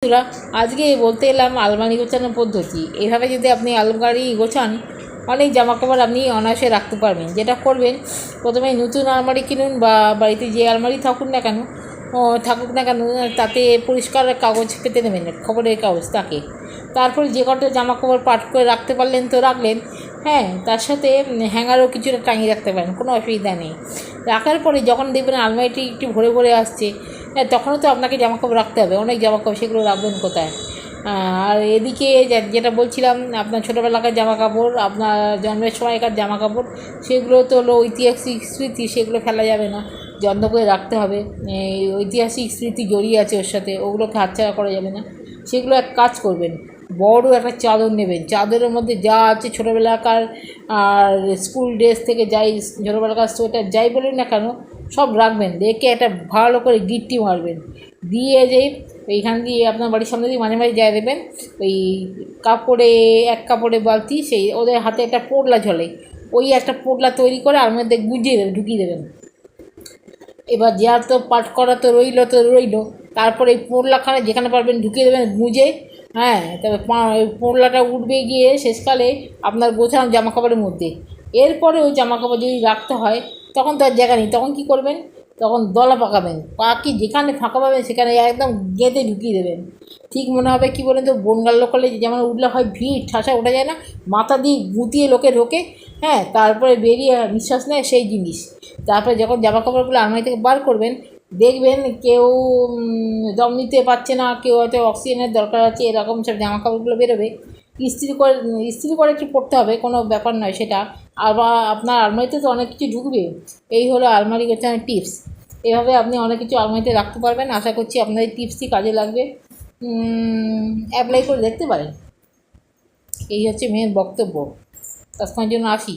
বন্ধুরা, আজকে বলতে এলাম আলমারি গোছানোর পদ্ধতি। এইভাবে যদি আপনি আলমারি গোছান, অনেক জামাকাপড় আপনি অনায়াসে রাখতে পারবেন। যেটা করবেন, প্রথমে নতুন আলমারি কিনুন বা বাড়িতে যে আলমারি থাকুক না কেন তাতে পরিষ্কার কাগজ পেতে নেবেন, খবরের কাগজ তাকে। তারপরে যে কটা জামাকাপড় পাট করে রাখতে পারলেন তো রাখলেন, হ্যাঁ, তার সাথে হ্যাঙ্গারও কিছুটা টাঙিয়ে রাখতে পারেন, কোনো অসুবিধা নেই। রাখার পরে যখন দেখবেন আলমারিটি একটু ভরে ভরে আসছে, হ্যাঁ, তখনও তো আপনাকে জামাকাপড় রাখতে হবে, অনেক জামাকাপড়, সেগুলো রাখবেন কোথায়? আর এদিকে যেটা বলছিলাম, আপনার ছোটোবেলাকার জামাকাপড়, আপনার জন্মের সময়কার জামাকাপড়, সেগুলো তো হলো ঐতিহাসিক স্মৃতি, সেগুলো ফেলা যাবে না, যত্ন করে রাখতে হবে। এই ঐতিহাসিক স্মৃতি জড়িয়ে আছে ওর সাথে, ওগুলোকে হাতছাড়া করা যাবে না। সেগুলো এক কাজ করবেন, বড় একটা চাদর নেবেন, চাদরের মধ্যে যা আছে ছোটোবেলাকার আর স্কুল ড্রেস থেকে যাই, ছোটোবেলাকার সোয়েটার যাই বলুন না কেন, সব রাখবেন। রেখে একটা ভালো করে গিট্টি মারবেন, দিয়ে যে এইখান দিয়ে আপনার বাড়ির সামনে দিয়ে মাঝে মাঝে যায় দেবেন, ওই এক কাপড়ে বালতি, সেই ওদের হাতে একটা পোটলা ঝলে, ওই একটা পোটলা তৈরি করে আর মধ্যে গুজিয়ে দেবেন, ঢুকিয়ে দেবেন। এবার যা তো পাঠ করা তো রইলো, তারপরে এই পোটলাখানে যেখানে পারবেন ঢুকিয়ে দেবেন গুঁজে। হ্যাঁ, তবে ওই পোটলাটা উঠবে গিয়ে শেষকালে আপনার গোছানো জামাকাপড়ের মধ্যে। এরপরে ওই জামাকাপড় যদি রাখতে হয়, তখন তো আর জায়গা নেই, তখন কী করবেন? তখন দলা পাকাবেন, পাকি যেখানে ফাঁকা পাবেন সেখানে একদম গেঁথে ঢুকিয়ে দেবেন। ঠিক মনে হবে কি বলেন তো, বনগাঁ লোকালে যেমন উঠলে হয় ভিড়, ঠাসা ওঠা যায় না, মাথা দিয়ে গুঁতিয়ে লোকে ঢোকে, হ্যাঁ, তারপরে বেরিয়ে নিঃশ্বাস নেয়, সেই জিনিস। তারপরে যখন জামাকাপড়গুলো আলমারি থেকে বার করবেন, দেখবেন কেউ দম নিতে পারছে না, কেউ হয়তো অক্সিজেনের দরকার আছে, এরকম সব জামাকাপড়গুলো বেরোবে। ইস্ত্রি করে একটু পরতে হবে, কোনো ব্যাপার নয় সেটা। আবার আপনার আলমারিতে তো অনেক কিছু ঢুকবে। এই হলো আলমারি গোছানোর টিপস। এভাবে আপনি অনেক কিছু আলমারিতে রাখতে পারবেন। আশা করছি আপনার এই টিপসই কাজে লাগবে, অ্যাপ্লাই করে দেখতে পারেন। এই হচ্ছে মেয়ের বক্তব্য। ততক্ষণের জন্য আসি।